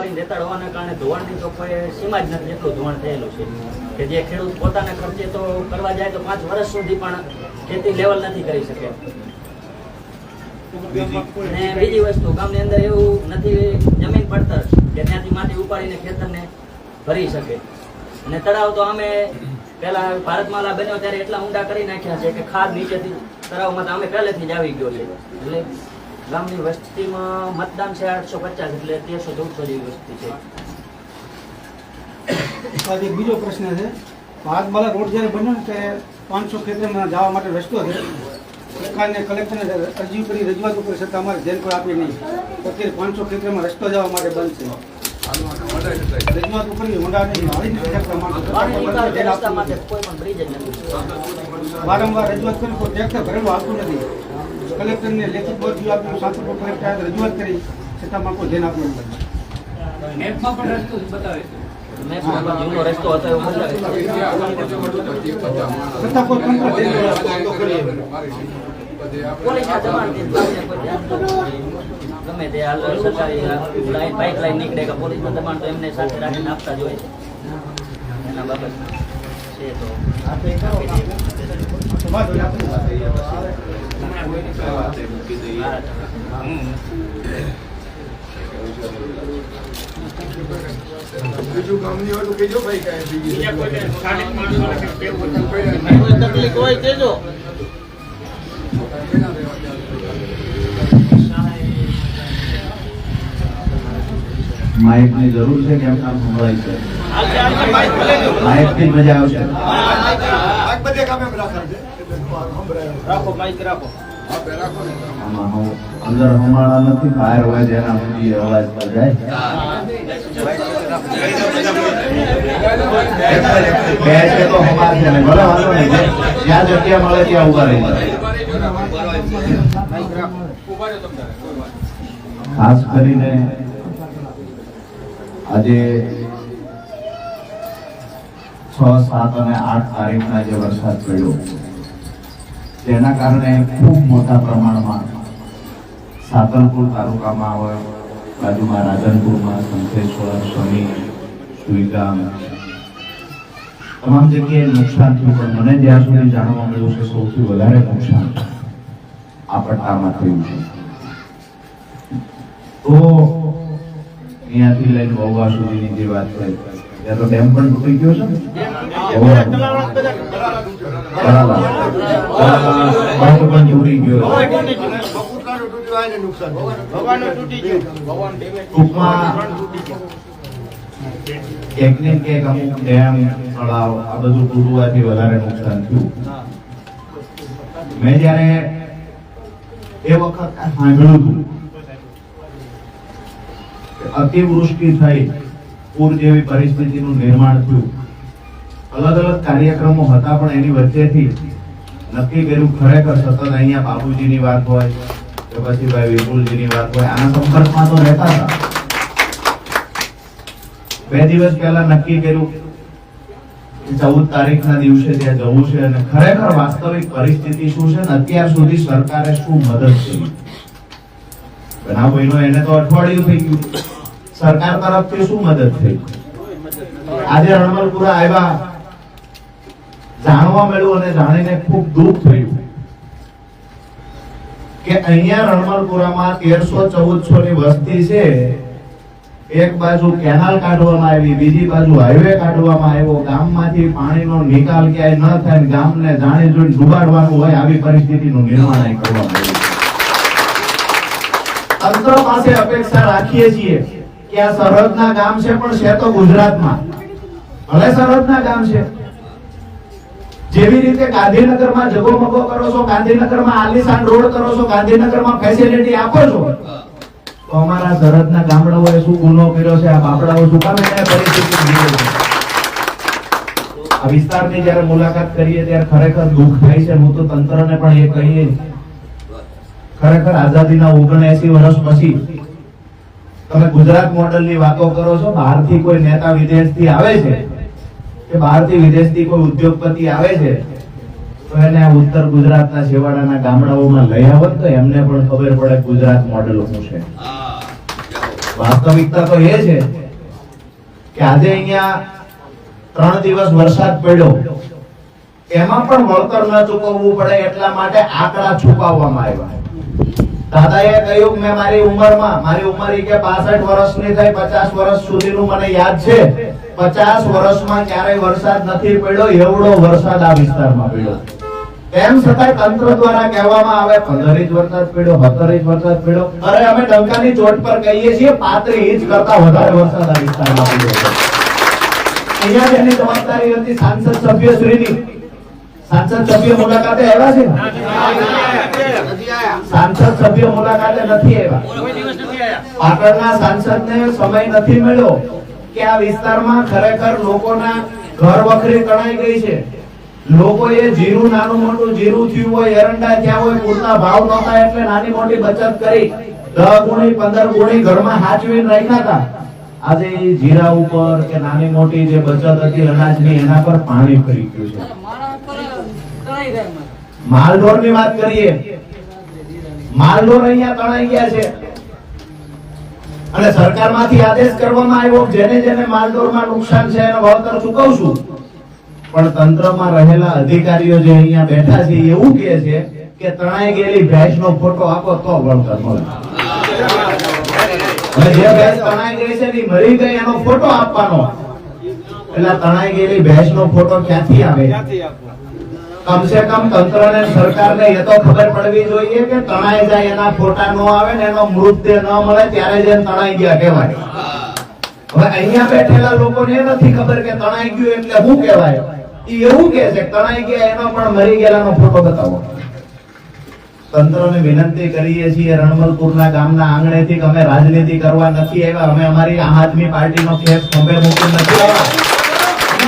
રેતાળ હોવાના કારણે ધોવાણની તો કોઈ સીમા જ નથી, એટલું ધોવાણ થયેલું છે કે જે ખેડૂત પોતાના ખર્ચે તો કરવા જાય તો 5 વર્ષ સુધી પણ ખેતી લેવલ નથી કરી શકે. અને બીજી વસ્તુ, ગામની અંદર એવું નથી જમીન પડતર કે ત્યાંથી માટી ઉપાડીને ખેતરને ભરી શકે. અને તળાવ તો અમે પેલા ભારતમાલા બન્યો ત્યારે એટલા ઊંડા કરી નાખ્યા છે કે ખાદ નીચેથી તળાવમાં તો અમે પહેલેથી જ આવી ગયો છે. એટલે ગામની વસ્તીમાં મતદાન છે 850, એટલે 1300-1400 જેવી વસ્તી છે. બીજો પ્રશ્ન છે, ભારતમાલા રોડ જ્યારે બન્યો ને ત્યારે 500 ખેતરમાં જવા માટે રસ્તો છે, સરકારને કલેક્ટરને અરજી કરી રજૂઆત કરી છતાં અમારે ધ્યાન પર આપી નહીં. અત્યારે 500 ખેતરમાં રસ્તો જવા માટે બંધ છે. રજૂઆત કરી વારંવાર રજૂઆત કરી કોઈ ટ્રેક્ટર ભરેલું આવતું નથી. કલેક્ટરને લેખિત અરજી આપી, સાંતરપુર કલેક્ટર રજૂઆત કરી છતાં કોઈ ધ્યાન આપ્યું નથી. મેપમાં પણ રસ્તો બતાવે છે, મેપમાં જૂનો રસ્તો હતો એવું બતાવે છે, છતાં કોઈ તંત્ર પોલીસના જમાનથી ગમે તે હાલ સરકારી લાઈન પાઇપલાઈન નીકળે કે પોલીસના દબાણ તો એમને સાથે રાખીને આપતા જ હોય છે. એના બાબતમાં છે તો બીજું કામ નહીં હોય તો કહેજો ભાઈ, તકલીફ હોય કેજો. માઇક ની જરૂર છે કે કામ સંભળાય છે? માઇક થી મજા આવશે. અંદર હમાળા નથી, બહાર હોય જેના સુધી અવાજ જાય. બેસે તો હમાર છે ને, ભલે વાંધો નહીં, જ્યાં જગ્યા મળે ત્યાં ઉભા રહી જાય. ખાસ કરીને આજે 6, 7 અને 8 તારીખના જે વરસાદ પડ્યો તેના કારણે ખૂબ મોટા પ્રમાણમાં સાતલપુર તાલુકામાં હોય, બાજુમાં રાધનપુરમાં, શંખેશ્વર, શનિ, સુઈગામ તમામ જગ્યાએ નુકસાન થયું. પણ મને જ્યાં સુધી જાણવા મળ્યું છે સૌથી વધારે નુકસાન આ પટ્ટામાં થયું છે. તો અહીંયાથી લઈને વહુવા સુધીની જે વાત થઈ, ત્યાં તો ડેમ પણ તૂટી ગયો છે, પણ તૂટી ગયો. ટૂંકમાં ક્યાંક ને ક્યાંક અમુક ડેમ, તળાવ આ બધું તૂટવાથી વધારે નુકસાન થયું. મેં જયારે એ વખત સાંભળ્યું હતું અતિવૃષ્ટિ થઈ, પૂર જેવી પરિસ્થિતિનું નિર્માણ થયું, અલગ અલગ કાર્યક્રમો હતા, પણ એની વચ્ચેથી નક્કી કર્યું ખરેખર સતત અહીંયા બાબુજીની વાત હોય કે પછી ભાઈ વિપુલજીની વાત હોય, આના સંપર્કમાં તો રહેતા હતા. 2 દિવસ પહેલા નક્કી કર્યું 14 તારીખના દિવસે ત્યાં જવું છે અને ખરેખર વાસ્તવિક પરિસ્થિતિ શું છે, અત્યાર સુધી સરકારે શું મદદ કરી. બનાવ બન્યો એને તો અઠવાડિયું થઈ ગયું, સરકાર તરફથી શું મદદ થઈ? આજે રણમલપુરા આવ્યા, જાણવા મળ્યું અને જાણીને ખૂબ દુઃખ થયું કે અહીંયા રણમલપુરામાં 1300-1400 ની વસ્તી છે. એક બાજુ કેનાલ કાઢવામાં આવી, બીજી બાજુ હાઈવે કાઢવામાં આવ્યો, ગામમાંથી પાણીનો નિકાલ ક્યાંય ન થાય, ગામને જાણી જોઈને ડૂબાડવાનું હોય આવી પરિસ્થિતિનું નિર્માણ કરવામાં આવ્યું. તંત્ર પાસે અપેક્ષા રાખીએ છીએ કે આ સરહદના ગામ છે, પણ છે તો ગુજરાતમાં, ભલે સરહદના ગામ છે. જેવી રીતે ગાંધીનગરમાં જગોમગો કરો છો, ગાંધીનગરમાં આલીશાન રોડ કરો છો, ગાંધીનગરમાં ફેસિલિટી આપો છો, તો અમારા સરહદના ગામડાઓએ શું ગુનો કર્યો છે? આ બાપડાઓ શું કામ એને પરિસ્થિતિ જીવે છે? આ વિસ્તારની જ્યારે મુલાકાત કરીએ ત્યારે ખરેખર દુઃખ થાય છે. હું તો તંત્રને પણ એ કહીએ, ખરેખર આઝાદીના 79 વર્ષ પછી તમે ગુજરાત મોડલની વાતો કરો છો. બહારથી કોઈ નેતા વિદેશથી આવે છે કે બહારથી વિદેશથી કોઈ ઉદ્યોગપતિ આવે છે તો એને આ ઉત્તર ગુજરાતના છેવાડાના ગામડાઓમાં લઈ આવત તો એમને પણ ખબર પડે ગુજરાત મોડલ શું છે. વાસ્તવિકતા તો એ છે કે આજે અહીંયા 3 દિવસ વરસાદ પડ્યો, એમાં પણ વળતર ન ચૂકવવું પડે એટલા માટે આંકડા છુપાવવામાં આવ્યા. દાદાએ કહ્યું મેં મારી ઉંમર કે 65 વર્ષની થઈ, 50 વર્ષ સુધીનું મને યાદ છે, 50 વર્ષમાં ક્યારેય વરસાદ નથી પડ્યો એવડો વરસાદ આ વિસ્તારમાં પડ્યો. તેમ છતાં તંત્ર દ્વારા કહેવામાં આવે 15 ઇંચ વરસાદ પડ્યો, 17 ઇંચ વરસાદ પડ્યો. અરે અમે ડંકાની ચોટ પર કહીએ છીએ 35 ઇંચ કરતા વધારે વરસાદ આ વિસ્તારમાં પડ્યો છે. અહીંયા જેની જવાબદારી હતી સાંસદ સભ્યશ્રીની, સાંસદ સભ્ય મુલાકાતે આવ્યા છે ને? સાંસદ સભ્ય મુલાકાતે નથી આવ્યા. પાટણના સાંસદને સમય નથી મળ્યો કે આ વિસ્તારમાં ખરેખર લોકોના ઘર વખરી તણાઈ ગઈ છે. લોકોએ જીરું નાનું મોટું જીરું થયું હોય, એરંડા થયા હોય, પૂરતા ભાવ નહોતા એટલે નાની મોટી બચત કરી 10 ગુણી 15 ગુણી ઘરમાં હાચવીને રાખ્યા હતા. આજે જીરા ઉપર કે નાની મોટી જે બચત હતી અનાજની એના પર પાણી ફરી ગયું છે. માલઢોરની વાત કરીએ, માલઢોર અહીંયા તણાઈ ગયા છે અને સરકારમાંથી આદેશ કરવામાં આવ્યો જેને જેને માલઢોરમાં નુકસાન છે એને વળતર ચૂકવશું. પણ તંત્રમાં રહેલા અધિકારીઓ જે અહીંયા બેઠા છે એવું કહે છે કે તણાઈ ગયેલી ભેંસનો ફોટો આપો તો વળતર મળે. હવે જે ભેંસ તણાઈ ગઈ છે ને મરી ગઈ એનો ફોટો આપવાનો, એટલે તણાઈ ગયેલી ભેંસનો ફોટો ક્યાંથી આવે? કમસે કમ તંત્રને સરકારને એ તો ખબર પડવી જોઈએ કે તણાઈ જાય એના ફોટા ન આવે ને એનો મૃતદેહ ન મળે ત્યારે જ તણાઈ ગયા કહેવાય. હવે અહીંયા બેઠેલા લોકોને નથી ખબર કે તણાઈ ગયું એટલે શું કહેવાય. ઈ એવું કહે છે તણાઈ ગયા એનો પણ મરી ગયેલાનો ફોટો બતાવો. તંત્રને વિનંતી કરીએ છીએ રણમલપુરના ગામના આંગણેથી કે અમે રાજનીતિ કરવા નથી આવ્યા, અમે અમારી આમ આદમી પાર્ટીનો કેસ ખંભે મૂકી નથી આવ્યા.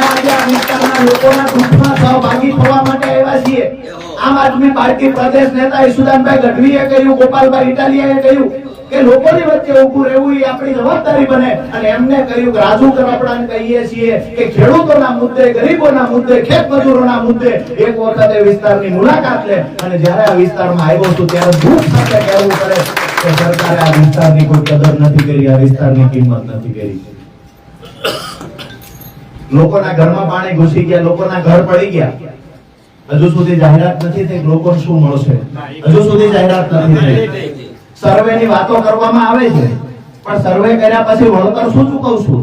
આજે આ વિસ્તારના લોકોના દુઃખમાં સહભાગી થવા માટે આવ્યા છીએ. આમ આદમી પાર્ટી પ્રદેશ નેતા ઈસુદાનભાઈ ગઢવીએ કહ્યું, ગોપાલભાઈ ઇટાલિયાએ કહ્યું કે લોકોની વચ્ચે ઊભું રહેવું એ આપણી જવાબદારી બને. અને એમને કહ્યું કે રાજુ કરાપડાને કહીએ છીએ કે ખેડૂતોના મુદ્દે, ગરીબોના મુદ્દે, ખેત મજૂરોના મુદ્દે એક વખત એ વિસ્તારની મુલાકાત લે. અને જ્યારે આ વિસ્તારમાં આવ્યો છું ત્યારે દુઃખ સાથે કહેવું પડે કે સરકારે આ વિસ્તારની કોઈ કદર નથી કરી, આ વિસ્તારની કિંમત નથી કરી. લોકોના ઘરમાં પાણી ઘૂસી ગયા, લોકોના ઘર પડી ગયા. હજુ સુધી જાહેરાત નથી થઈ લોકોને શું મળશે, હજુ સુધી જાહેરાત નથી થઈ. સર્વેની વાતો કરવામાં આવે છે પણ સર્વે કર્યા પછી વળતર શું ચૂકવશું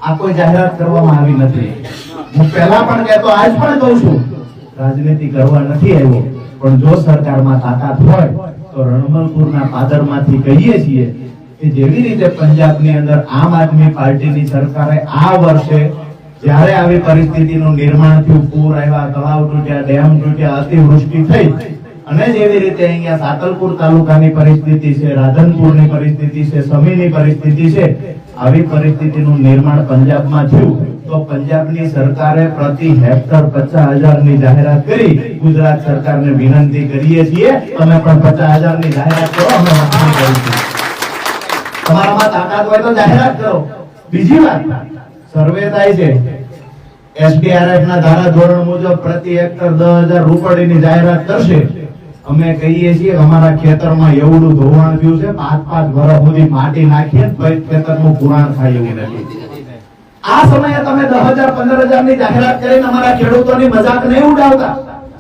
આ કોઈ જાહેરાત કરવામાં આવી નથી. હું પહેલા પણ કહેતો આજ પણ કહું છું રાજનીતિ કરવા નથી આવ્યો, પણ જો સરકારમાં તાકાત હોય તો રણમલપુરના પાદરમાંથી કહીએ છીએ કે જેવી રીતે પંજાબની અંદર આમ આદમી પાર્ટીની સરકારે આ વર્ષે જ્યારે આવી પરિસ્થિતિનું નિર્માણ થયું, પૂર આવ્યા, તળાવ તૂટ્યા, ડેમ તૂટ્યા, અતિવૃષ્ટિ થઈ, અને જેવી રીતે અહીંયા સાતલપુર તાલુકાની પરિસ્થિતિ છે, રાધનપુરની પરિસ્થિતિ છે, સમીની પરિસ્થિતિ છે, આવી પરિસ્થિતિનું નિર્માણ પંજાબમાં થયું તો પંજાબની સરકારે પ્રતિ હેક્ટર 50,000 ની જાહેરાત કરી. ગુજરાત સરકારને વિનંતી કરીએ છીએ તમે પણ 50,000 ની જાહેરાત કરો, અમે વખાણ કરીશું. તમારામાં તાકાત હોય તો જાહેરાત કરો. બીજી વાત, સર્વે થાય છે એસડીઆરએફ ના ધારા ધોરણ મુજબ પ્રતિ હેક્ટર 10,000 રૂપિયાની જાહેરાત કરશે. અમે કહીએ છીએ અમારા ખેતરમાં એવડું ધોવાણ થયું છે 5-5 વર્ષ સુધી માટી નાખીએ તો ખેતરનું પુરાણ થાય એવું નથી. આ સમયે તમે 10,000 15,000 ની જાહેરાત કરીને અમારા ખેડૂતોની મજાક નહીં ઉડાવતા.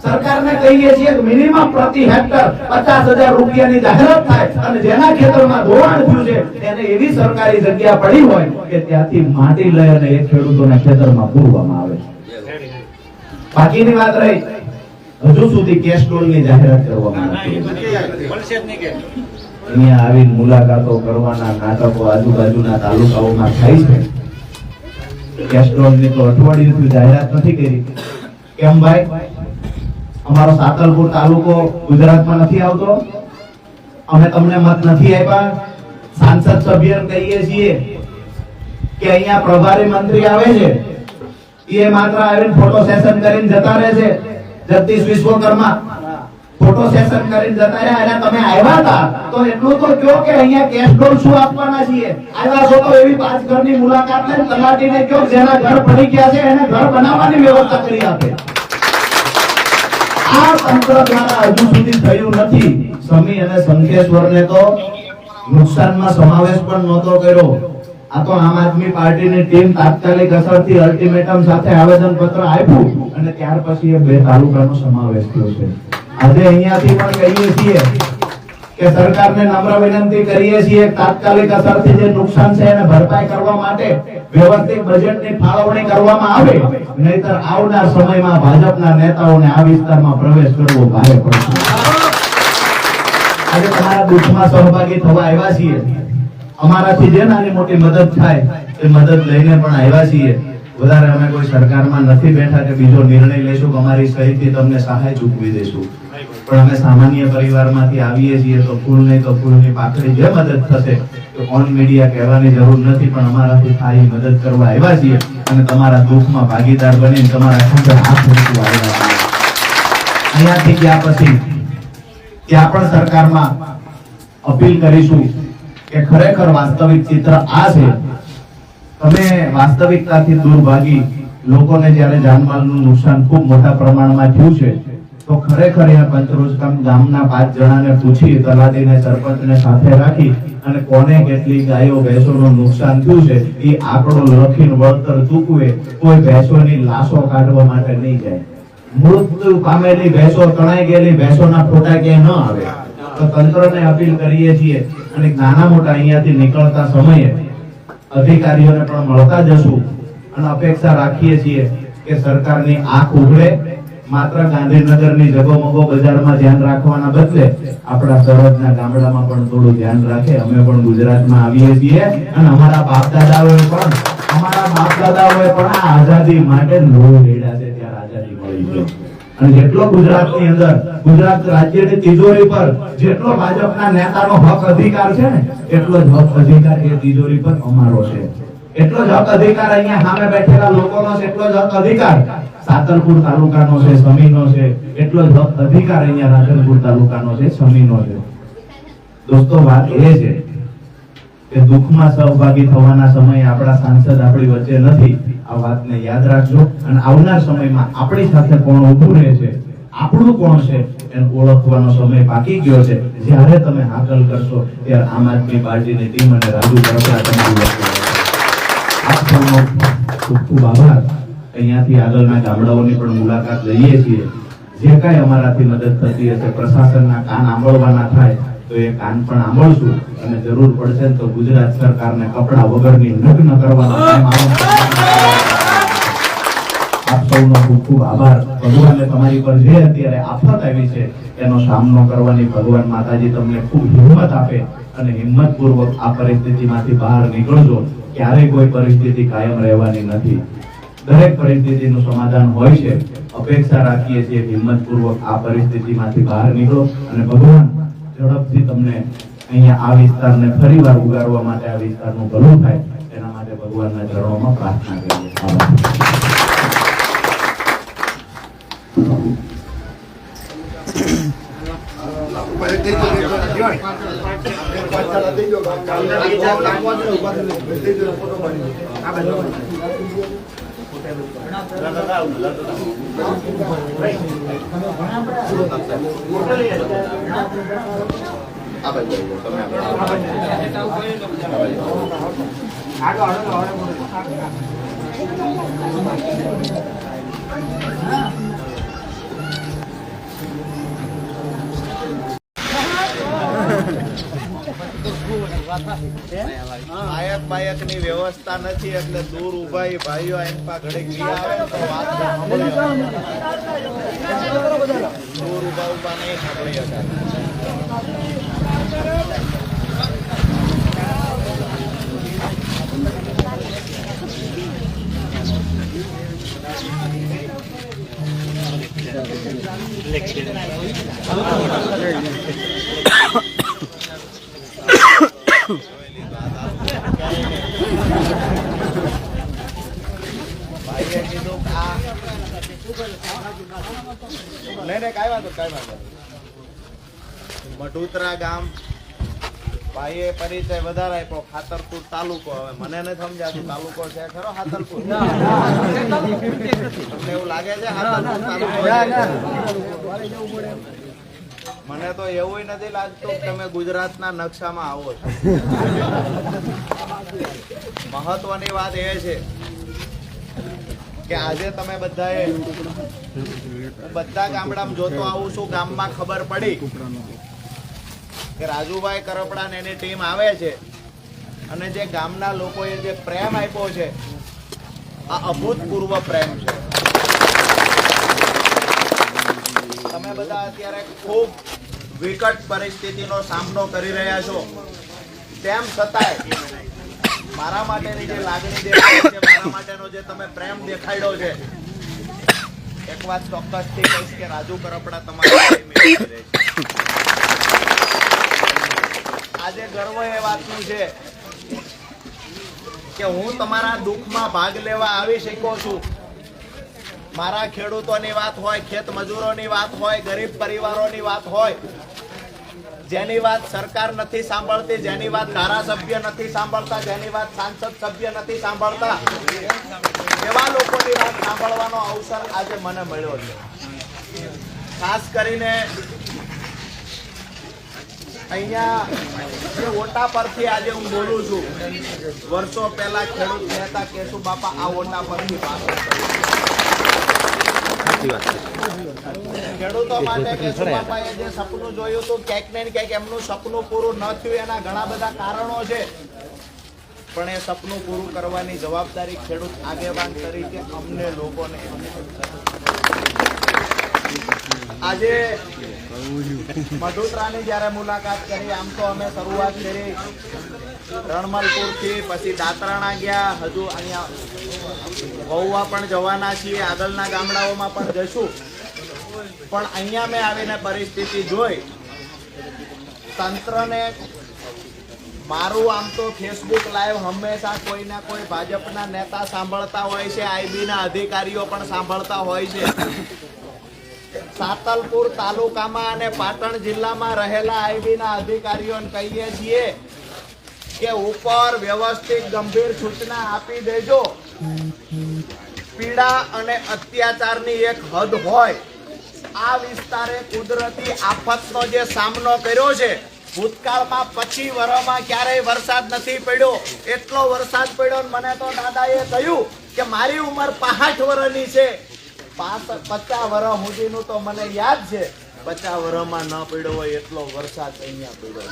સરકારને કહીએ છીએ કે મિનિમમ પ્રતિ હેક્ટર 50,000 રૂપિયાની જાહેરાત થાય અને જેના ખેતરમાં ધોવાણ થયું છે એને એવી સરકારી જગ્યા પડી હોય કે ત્યાંથી માટી લઈ અને એ ખેડૂતોના ખેતરમાં પૂરવામાં આવે. બાકીની વાત રહી હજુ સુધી કેશ ડોલની જાહેરાત કરવામાં નથી. અહીંયા આવીને મુલાકાતો કરવાના નાટકો આજુબાજુના તાલુકાઓમાં થાય છે. કેશ ડોલની તો અઠવાડિયુંથી જાહેરાત નથી કરી. કેમ ભાઈ? અમારો સાતલપુર તાલુકો ગુજરાતમાં નથી આવતો? અમે તમને મત નથી આપ્યા? સાંસદ સભ્ય કહીએ છીએ કે અહીંયા પ્રભારી મંત્રી આવે છે એ માત્ર આવીને ફોટો સેશન કરીને જતા રહે છે. જગદીશ વિશ્વકર્મા ફોટો સેશન કરીને જતા રહ્યા અને તમે આવ્યા હતા તો એટલું તો કહો કે અહીંયા કેશ ડોલ શું આપવાના છીએ. આવ્યા છો તો એવી 5 ઘરની મુલાકાત લઈને તલાટીને કહો જેના ઘર પડી ગયા છે એને ઘર બનાવવાની વ્યવસ્થા કરી આપે. આ તંત્ર દ્વારા હજુ સુધી થયું નથી. સમી અને સંકેશ્વરને તો નુકસાનમાં સમાવેશ પણ નહોતો કર્યો. આ તો આમ આદમી પાર્ટીની ટીમ તાત્કાલિક અસરથી અલ્ટિમેટમ સાથે આવેદન પત્ર આપ્યું અને ત્યાર પછી એ 2 તાલુકાનો સમાવેશ થયો છે. આજે અહીંયાથી પણ કહીએ છીએ કે સરકારને નમ્ર વિનંતી કરીએ છીએ તાત્કાલિક અસરથી જે નુકસાન છે એને ભરપાઈ કરવા માટે વ્યવસ્થિત બજેટની ફાળવણી કરવામાં આવે, નહીતર આવનાર સમયમાં ભાજપના નેતાઓને આ વિસ્તારમાં પ્રવેશ કરવો ભારે પડશે. આજે તમારા દુઃખમાં સહભાગી થવા આવ્યા છીએ. અમારાથી જે નાની મોટી મદદ થાય એ મદદ લઈને પણ આવ્યા છીએ. વધારે અમે કોઈ સરકારમાં નથી બેઠા કે બીજો નિર્ણય લેશું કે અમારી સહીથી તમને સહાય ચૂકવી દેશું, પણ અમે સામાન્ય પરિવારમાંથી આવીએ છીએ તો ફૂલ નહીં તો ફૂલની પાકડી જે મદદ થશે તો ઓન મીડિયા કહેવાની જરૂર નથી, પણ અમારાથી થાય મદદ કરવા આવ્યા છીએ અને તમારા દુઃખમાં ભાગીદાર બનીને તમારા ખંભે હાથ મૂકવા આવ્યા છીએ. અહીંયાથી ગયા પછી ત્યાં પણ સરકારમાં અપીલ કરીશું કે ખરેખર વાસ્તવિક ચિત્ર આ છે. તમે વાસ્તવિકતાથી દૂર ભાગી લોકોને જ્યારે જાનમાલનું નુકસાન ખૂબ મોટા પ્રમાણમાં થયું છે તો ખરેખર અહીંયા પંચરોજકામ ગામના 5 જણાને પૂછી તલાટીને સરપંચને સાથે રાખી અને કોને કેટલી ગાયો ભેંસોનું નુકસાન થયું છે એ આંકડો લખીને વળતર ચૂકવે. કોઈ ભેંસોની લાશો કાઢવા માટે નહીં જાય. મૃત્યુ પામેલી ભેંસો, તણાઈ ગયેલી ભેંસોના ફોટા ક્યાંય ન આવે. તો તંત્રને અપીલ કરીએ છીએ અને નાના મોટા અહીંયાથી નીકળતા સમયે અધિકારીઓને પણ મળતા જશું અને અપેક્ષા રાખીએ છીએ કે સરકારની આંખ ઉઘડે. માત્ર ગાંધીનગરની જગોમગો બજારમાં ધ્યાન રાખવાના બદલે આપણા સરહદના ગામડામાં પણ થોડું ધ્યાન રાખે. અમે પણ ગુજરાતમાં આવીએ છીએ અને અમારા બાપ દાદાઓએ પણ આ આઝાદી માટે લોહી રેડ્યા છે ત્યારે આઝાદી મળી છે. અને જેટલો ગુજરાતની અંદર ગુજરાત રાજ્યની તિજોરી પર જેટલો ભાજપના નેતાનો હક અધિકાર છે ને એટલો જ હક અધિકાર એ તિજોરી પર અમારો છે. એટલો જ હક અધિકાર અહીંયા સામે બેઠેલા લોકોનો છે, એટલો જ હક અધિકાર સાતલપુર તાલુકાનો છે, સમીનો છે, એટલો જ હક અધિકાર અહીંયા રાધનપુર તાલુકાનો છે, સમીનો છે. દોસ્તો, વાત એ છે કે દુઃખમાં સહભાગી થવાના સમયે આપણા સાંસદ આપણી વચ્ચે નથી. આ વાતને યાદ રાખજો અને આવનાર સમયમાં આપણી સાથે કોણ ઊભું રહે છે, આપણું કોણ છે એને ઓળખવાનો સમય બાકી ગયો છે. જ્યારે તમે હાકલ કરશો ત્યારે આમ આદમી પાર્ટીની ટીમ અને રાજુ કરપડા તમારી આપ સૌનો ખૂબ ખૂબ આભાર. અહીંયાથી આગળના ગામડાઓની પણ મુલાકાત લઈએ છીએ. જે કાંઈ અમારાથી મદદ થતી હશે, પ્રશાસનના કાન આંબળવાના થાય તો એ કાન પણ આંબળશું અને જરૂર પડશે તો ગુજરાત સરકારને કપડા વગરની નગ્ન કરવાનો આપ સૌનો ખૂબ ખૂબ આભાર. ભગવાને તમારી પર જે અત્યારે આફત આવી છે એનો સામનો કરવાની ભગવાન માતાજી તમને ખૂબ હિંમત આપે અને હિંમતપૂર્વક આ પરિસ્થિતિમાંથી બહાર નીકળજો. ક્યારેય કોઈ પરિસ્થિતિ કાયમ રહેવાની નથી. દરેક પરિસ્થિતિનું સમાધાન હોય છે. અપેક્ષા રાખીએ છીએ હિંમતપૂર્વક આ પરિસ્થિતિમાંથી બહાર નીકળો અને ભગવાન ઝડપથી તમને અહીંયા આ વિસ્તારને ફરીવાર ઉગારવા માટે, આ વિસ્તારનું ભલું થાય એના માટે ભગવાનના ચરણોમાં પ્રાર્થના કરીએ. આભાર. બાયક ની વ્યવસ્થા નથી એટલે દૂર ઉભા ભાઈઓ એનપા ઘડીક ગયા આવે તો વાત સાંભળી દૂર ઉભા નહીં સાંભળી હતા. મઢુતરા ગામ ભાઈએ પરિચય વધારે આપ્યો. ખાતરપુર તાલુકો. હવે મને નથી સમજાતું તાલુકો છે ખરો ખાતરપુર? તમને એવું લાગે છે ખાતરપુર તાલુકો? મને તો એવું નથી લાગતું કે તમે ગુજરાતના નકશામાં આવો છો. મહત્વની વાત એ છે કે આજે તમે બધાએ બધા ગામડામાં જોતો આવું છું, ગામમાં ખબર પડી કે રાજુભાઈ કરપડા ને એની ટીમ આવે છે અને જે ગામના લોકોએ જે પ્રેમ આપ્યો છે આ અભૂતપૂર્વ પ્રેમ છે. તમે બધા અત્યારે ખૂબ વિકટ પરિસ્થિતિનો સામનો કરી રહ્યા છો, તેમ છતાંય મારા માટેની જે લાગણી દેખાય છે, મારા માટેનો જે તમે પ્રેમ દેખાડ્યો છે, એક વાત ચોક્કસથી કહીશ કે રાજુ કરપડા તમારા માટે મેળવી રહે છે. આજે ગર્વ એ વાતનું છે કે હું તમારા દુઃખમાં ભાગ લેવા આવી શક્યો છું. મારા ખેડૂતોની વાત હોય, ખેત મજૂરોની વાત હોય, ગરીબ પરિવારોની વાત હોય, જેની વાત સરકાર નથી સાંભળતી, જેની વાત ધારાસભ્ય નથી સાંભળતા, જેની વાત સાંસદ સભ્ય નથી સાંભળતા, એવા લોકોની વાત સાંભળવાનો અવસર આજે મને મળ્યો છે. ખાસ કરીને અહીંયા જે ઓટા પરથી આજે હું બોલું છું, વર્ષો પહેલા ખેડૂત નેતા કેશુ બાપા આ ઓટા પરથી વાત ખેડૂતો માટે કેશુ બાપાએ જે સપનું જોયું હતું, ક્યાંક ને ક્યાંક એમનું સપનું પૂરું ન થયું, એના ઘણા બધા કારણો છે, પણ એ સપનું પૂરું કરવાની જવાબદારી ખેડૂત આગેવાન તરીકે અમને લોકોને. આજે મઢુતરાની જયારે મુલાકાત કરી, આમ તો અમે શરૂઆત કરી રણમલપુર થી, પછી દાતરાણા ગયા, હજુ અહીંયા વહુવા પણ જવાના છીએ, આગળના ગામડાઓમાં પણ જશું, પણ અહીંયા મેં આવીને પરિસ્થિતિ જોઈ. તંત્રને મારું આમ તો ફેસબુક લાઈવ હંમેશા કોઈના કોઈ ભાજપના નેતા સાંભળતા હોય છે, આઈબી ના અધિકારીઓ પણ સાંભળતા હોય છે. સાતલપુર તાલુકામાં અને પાટણ જિલ્લામાં રહેલા આઈબી ના અધિકારીઓને કહીએ છીએ કે ઉપર વ્યવસ્થિત ગંભીર સૂચના આપી દેજો. પીડા અને અત્યાચારની એક હદ હોય. આ વિસ્તારે કુદરતી આફતનો જે સામનો કર્યો છે, ભૂતકાળમાં 25 વર્ષમાં ક્યારેય વરસાદ નથી પડ્યો, એટલો વરસાદ પડ્યો. મને તો દાદાએ કહ્યું કે મારી ઉંમર 65 વર્ષની છે, 50 વર્ષ સુધીનું તો મને યાદ છે, 50 વર્ષમાં ન પડ્યો હોય એટલો વરસાદ અહીંયા પડ્યો.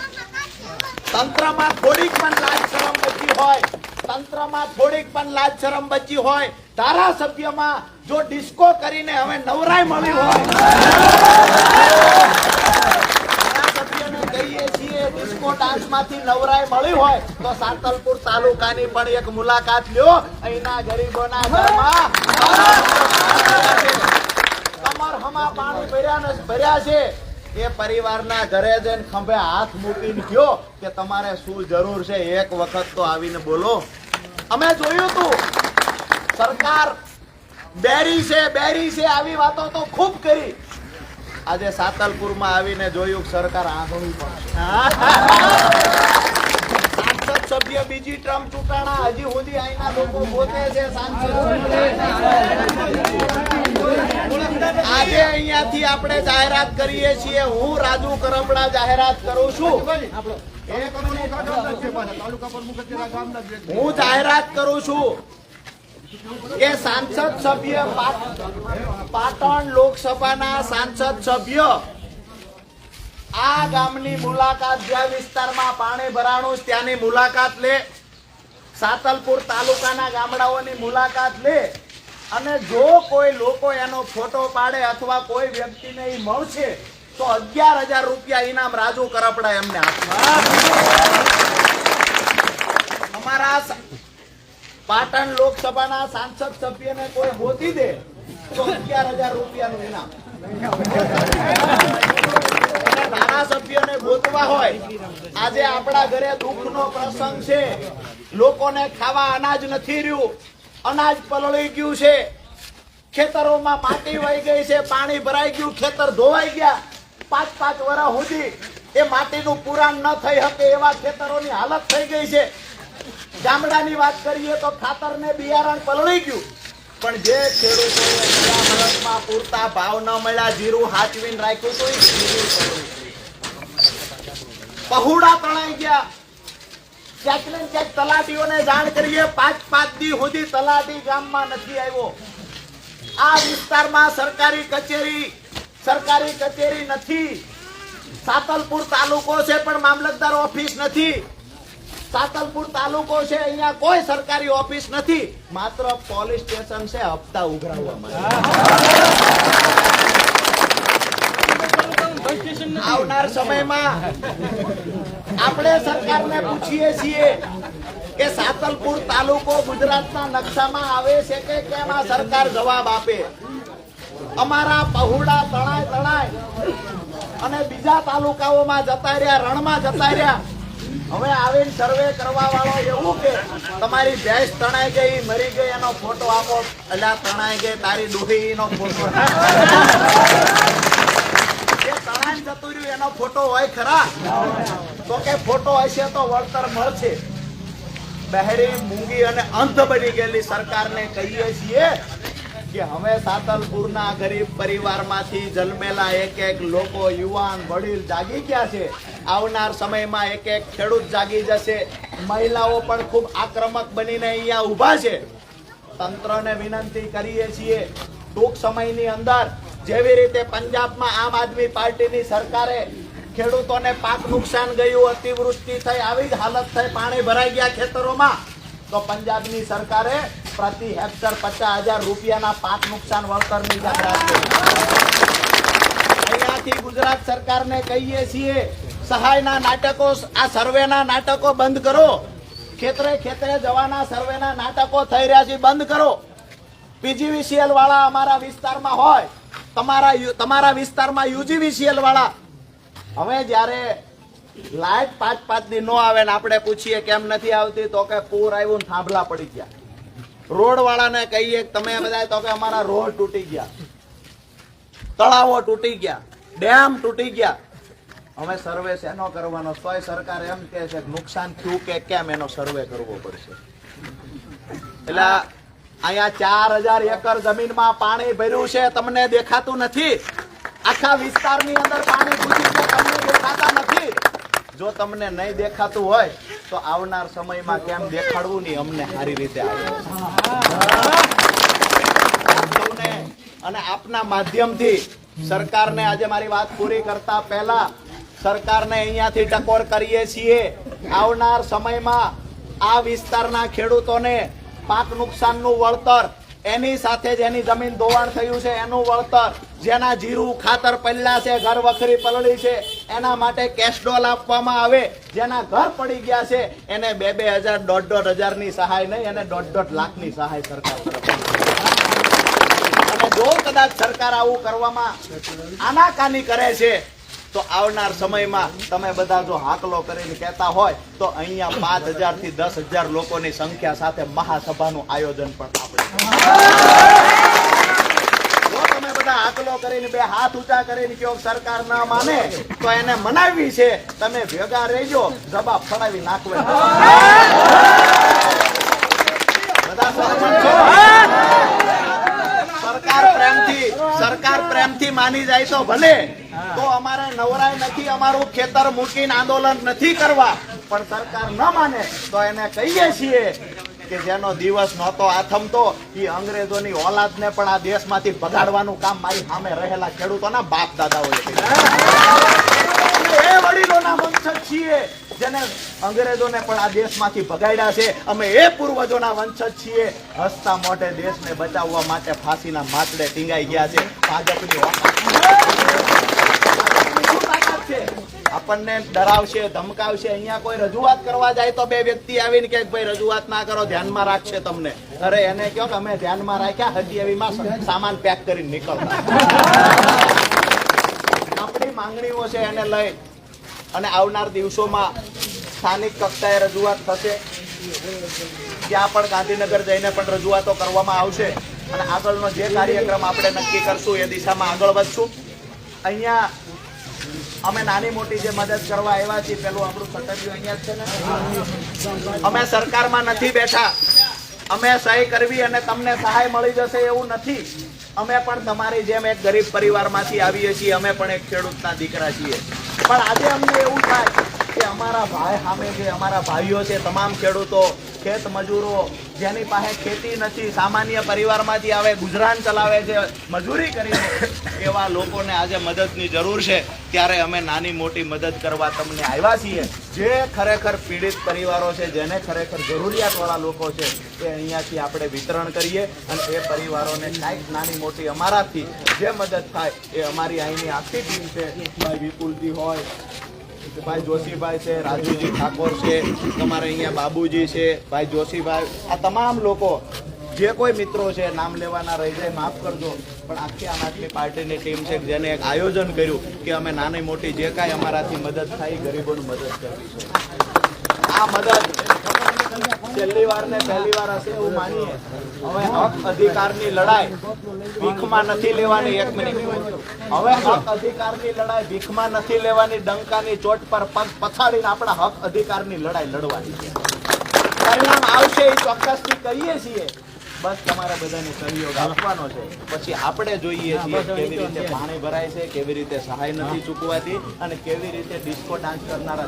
તંત્રમાં થોડીક પણ લાજ શરમ બચી હોય, તંત્રમાં થોડીક પણ લાજ શરમ બચી હોય, ધારાસભ્યમાં જો ડિસ્કો કરીને હવે નવરાઈ મળી હોય, ધારાસભ્યને કહીએ છીએ ડિસ્કો ડાન્સમાંથી નવરાઈ મળી હોય, તો સાતલપુર તાલુકાની પણ એક મુલાકાત લ્યો. અહીંના ગરીબોના ઘરમાં કમર હમા પાણી ભર્યા છે, એ પરિવારના ઘરે જઈને ખંભે હાથ મૂકીને કહો કે તમારે શું જરૂર છે, એક વખત તો આવીને બોલો. અમે જોયું તું સરકાર બેરી છે આવી વાતો તો ખૂબ કરી. આજે સાતલપુરમાં આવીને જોયું સરકાર આંગળી પણ સાંસદ સભ્ય બીજી ટર્મ ચૂંટાણા, હજી સુધી અહીંના લોકો પોતે છે સાંસદ. આજે અહીંયાથી આપણે જાહેરાત કરીએ છીએ, હું રાજુ કરપડા જાહેરાત કરું છું, હું જાહેરાત કરું છું કે સાંસદ સભ્ય પાટણ લોકસભાના સાંસદ સભ્ય આ ગામની મુલાકાત, જ્યાં વિસ્તારમાં પાણી ભરાણું ત્યાંની મુલાકાત લે, સાતલપુર તાલુકાના ગામડાઓની મુલાકાત લે, અને જો કોઈ લોકો એનો ફોટો પાડે અથવા કોઈ વ્યક્તિને એ મળશે તો 11,000 રૂપિયા ઇનામ રાજુ કરપડા એમને આપવા. અમારા પાટણ લોકસભાના સાંસદ સભ્યને કોઈ ગોતી દે તો 11,000 રૂપિયાનું ઇનામ. ધારાસભ્યને ગોતવા હોય, આજે આપણા ઘરે દુઃખનો પ્રસંગ છે, લોકોને ખાવા અનાજ નથી રહ્યું, અનાજ પલળી ગયું છે, ખેતરોમાં માટી વહી ગઈ છે, પાણી ભરાઈ ગયું, ખેતર ધોવાઈ ગયા, 5-5 વર્ષ સુધી એ માટીનું પુરાણ ન થઈ શકે એવા ખેતરોની હાલત થઈ ગઈ છે. ગામડાની વાત કરીએ તો ખાતર ને બિયારણ પલળી ગયું, પણ જે ખેડૂતોએ પૂરતા ભાવ ન મળ્યા, જીરું હાચવીને રાખ્યું હતું, પહોળા તણાઈ ગયા. ક્યાંક ને ક્યાંક તલાટીઓને જાણ કરીએ, 5 દી સુધી તલાટી ગામમાં નથી આવ્યો. આ વિસ્તારમાં સરકારી કચેરી નથી. સાતલપુર તાલુકો છે પણ મામલતદાર ઓફિસ નથી. સાતલપુર તાલુકો છે, અહીંયા કોઈ સરકારી ઓફિસ નથી, માત્ર પોલીસ સ્ટેશન છે હપ્તા ઉઘરાવવા માટે. આવનાર સમયમાં આપણે સરકારને પૂછીએ છીએ કે સાતલપુર તાલુકો ગુજરાતના નકશામાં આવે છે કે કેમ? આ સરકાર જવાબ આપે. અમારા પહોળા તણાય અને બીજા તાલુકાઓમાં જતા રહ્યા, રણમાં જતા રહ્યા. હવે આવીને સર્વે કરવા વાળો એવું કે તમારી ભેંસ તણાઈ ગઈ, મરી ગઈ, એનો ફોટો આપો. અલ્યા તણાઈ ગઈ તારી ડોહી નો ફોટો, તણાઈ જતું રહ્યું એનો ફોટો હોય ખરા? તો કે ફોટો હશે તો વળતર મળશે. બહેરી, મૂંગી અને અંધ બની ગયેલી સરકારને કહીએ છીએ કે હવે સાતલપુરના ગરીબ પરિવારમાંથી જન્મેલા એક લોકો, યુવાન, વડીલ જાગી ગયા છે. આવનાર સમયમાં એક ખેડૂત જાગી જશે. મહિલાઓ પણ ખૂબ આક્રમક બનીને અહીંયા ઊભા છે. તંત્રને વિનંતી કરીએ છીએ, ટૂંક સમયની અંદર જેવી રીતે પંજાબમાં આમ આદમી પાર્ટીની સરકારે ખેડૂતોને પાક નુકસાન ગયું, અતિવૃષ્ટિ થઈ, આવી જ હાલત થઈ, પાણી ભરાઈ ગયા ખેતરોમાં, તો પંજાબની સરકારે પ્રતિ હેક્ટર 50,000 રૂપિયાના પાક નુકસાન વળતરની જાહેરાત કરી. અહીંયાથી ગુજરાત સરકારને કહીએ છીએ, સહાયના નાટકો, આ સર્વેના નાટકો બંધ કરો. ખેતરે જવાના સર્વેના નાટકો થઈ રહ્યા છે, બંધ કરો. પીજીવીસીએલ વાળા અમારા વિસ્તારમાં હોય, તમારા વિસ્તારમાં યુજીવીસીએલ વાળા. હવે જ્યારે લાઈટ 5 દી નો આવે ને આપણે પૂછીએ કેમ નથી આવતી, તો કે પૂર આવ્યું ને થાંભલા પડી ગયા. રોડ વાળાને કહીએ તમે બધા, તો કે અમારા રોડ તૂટી ગયા, તળાવો તૂટી ગયા, ડેમ તૂટી ગયા. હવે સર્વે શેનો કરવાનો? તોય સરકાર એમ કે છે નુકસાન થયું કે કેમ એનો સર્વે કરવો પડશે. એટલે અહીંયા 4000 એકર જમીનમાં પાણી ભર્યું છે, તમને દેખાતું નથી. આખા વિસ્તારની અંદર પાણી ઘૂસી છે, તમને દેખાતા નથી. જો તમને નહીં દેખાતું હોય તો આવનાર સમયમાં કેમ દેખાડવું નહીં અમને સારી રીતે આવે. અને આપના માધ્યમથી સરકારને આજે મારી વાત પૂરી કરતા પહેલા સરકારને અહીંયાથી ટકોર કરીએ છીએ, આવનાર સમયમાં આ વિસ્તારના ખેડૂતોને પાક નુકસાનનું વળતર, એની સાથે જેની જમીન ધોવાણ થયું છે એનું વળતર, જેના જીરું ખાતર પડ્યા છે, ઘર વખરી પલળી છે, એના માટે કેશ ડોલ આપવામાં આવે. જેના ઘર પડી ગયા છે એને 2,000, 1,500 ની સહાય નહીં, એને 1.5 લાખની સહાય સરકાર તરફથી. અને જો કદાચ સરકાર આવું કરવામાં આનાકાની કરે છે તો આવનાર સમયમાં તમે બધા જો હાકલો કરીને કહેતા હોય તો અહીંયા 5,000 થી 10,000 લોકોની સંખ્યા સાથે મહાસભાનું આયોજન પણ આપણે. જો તમે બધા હાકલો કરીને, બે હાથ ઊંચા કરીને કહો સરકાર ના માને, તો એને મનાવી છે. તમે ભેગા રહેજો, જવાબ ફડાવી નાખવે. બધા સહમત છો? સરકાર પ્રેમથી માની જાય તો ભલે, તો અમારે નવરાય નથી અમારું ખેતર મૂકીને આંદોલન નથી કરવા. પણ સરકાર ન માને તો એને કહીએ છીએ કે જેનો દિવસ નહોતો આથમતો એ અંગ્રેજોની ઓલાદને પણ આ દેશમાંથી ભગાડવાનું કામ મારી સામે રહેલા ખેડૂતોના બાપ દાદાઓએ કર્યું. એ વડીલોના વંશજ છીએ જેને અંગ્રેજોને પણ આ દેશમાંથી ભગાડ્યા છે. અમે એ પૂર્વજોના વંશજ છીએ હસતા મોઢે દેશને બચાવવા માટે ફાંસીના માથડે ટીંગાઈ ગયા છે. ભાજપની આપણને ડરાવશે, ધમકાવશે. અહીંયા કોઈ રજૂઆત કરવા જાય તો બે વ્યક્તિ આવીને કે ભાઈ રજૂઆત ના કરો, ધ્યાનમાં રાખશે તમને. અરે એને કહો કે અમે ધ્યાનમાં રાખ્યા, હજી એવીમાં સામાન પેક કરીને નીકળતા. આપણી માંગણીઓ છે એને લઈ અને આવનાર દિવસોમાં સ્થાનિક કક્ષાએ રજૂઆત થશે. ત્યાં પણ ગાંધીનગર જઈને પણ રજૂઆતો કરવામાં આવશે અને આગળનો જે કાર્યક્રમ આપણે નક્કી કરશું એ દિશામાં આગળ વધશું. અહીંયા અમે નાની મોટી જે મદદ કરવા આવ્યા છીએ, પેલું આપણું સટર્યું અહીંયા જ છે ને. અમે સરકારમાં નથી બેઠા, અમે સહી કરવી અને તમને સહાય મળી જશે એવું નથી. અમે પણ તમારી જેમ એક ગરીબ પરિવારમાંથી આવીએ છીએ, અમે પણ એક ખેડૂતના દીકરા છીએ. પણ આજે અમને એવું થાય કે અમારા ભાઈ સામે જે અમારા ભાઈઓ છે, તમામ ખેડૂતો, ખેત મજૂરો, જેની પાસે ખેતી નથી, સામાન્ય પરિવારમાંથી આવે, ગુજરાન ચલાવે છે મજૂરી કરીને, એવા લોકોને આજે મદદની જરૂર છે. ત્યારે અમે નાની મોટી મદદ કરવા તમને આવ્યા છીએ. જે ખરેખર પીડિત પરિવારો છે, જેને ખરેખર જરૂરિયાતવાળા લોકો છે, એ અહીંયાથી આપણે વિતરણ કરીએ અને એ પરિવારોને કાંઈક નાની મોટી અમારાથી જે મદદ થાય એ અમારી અહીંની આખી ટીમ છે. ભાઈ વિપુલજી હોય, ભાઈ જોશીભાઈ છે, રાજુજી ઠાકોર છે, તમારે અહીંયા બાબુજી છે, ભાઈ જોશીભાઈ, આ તમામ લોકો જે કોઈ મિત્રો છે, નામ લેવાના રહી જાય માફ કરજો, પણ આખી આમ આદમી પાર્ટીની ટીમ છે જેને એક આયોજન કર્યું કે અમે નાની મોટી જે કાંઈ અમારાથી મદદ થાય ગરીબોની મદદ કરવી છે. આ મદદ છેલ્લી વાર ને પહેલી વાર હશે એવું માનીએ. હવે હક અધિકારની લડાઈ ભીખમાં નથી લેવાની. 1 મિનિટ. હવે હક અધિકારની લડાઈ ભીખમાં નથી લેવાની. ડંકાની ચોટ પર પગ પછાડીને આપણા હક અધિકારની લડાઈ લડવાની છે. પરિણામ આવશે એ ચોક્કસથી કહીએ છીએ. બસ તમારે બધાને સહયોગ આપવાનો છે. પછી આપણે જોઈએ છીએ કેવી રીતે પાણી ભરાય છે, કેવી રીતે સહાય નથી ચૂકવાતી અને કેવી રીતે ડિસ્કો ડાન્સ કરનારા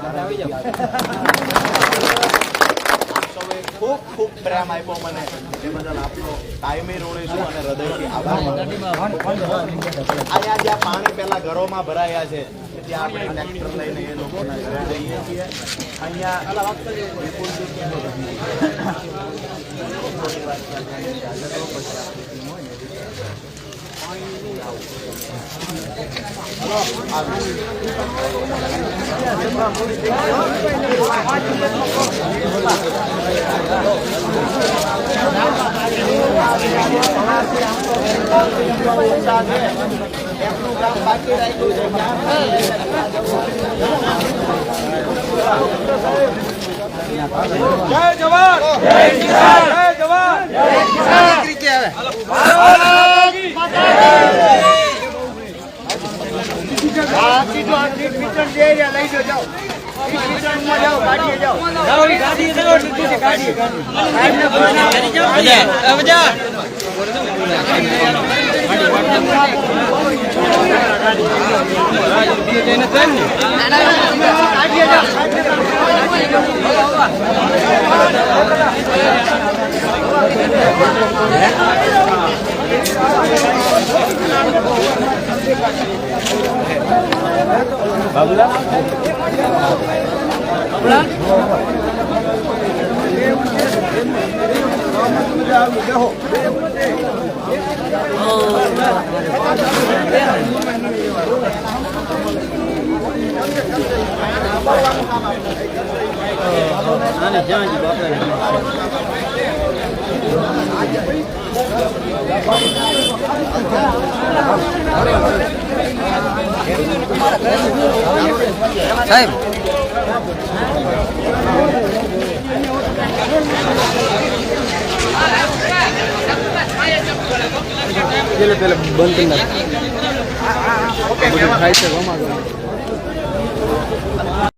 ખૂબ ખૂબ પ્રેમ આપ્યો મને. એ બદલ આપનો કાયમી ઋણી છું અને હૃદયથી આભાર માનું. અહીંયા જ્યાં પાણી પેલા ઘરોમાં ભરાયા છે ત્યાં આપણે ટ્રેક્ટર લઈને એ લોકોના ઘરે જઈએ છીએ. અહીંયા એમનું કામ બાકી રાખ્યું છે. જય જવાન, જય કિસાન, જય જવાન, જય કિસાન. સાહેબ પેલા બંધ કરી નાખ. બધું થાય છે.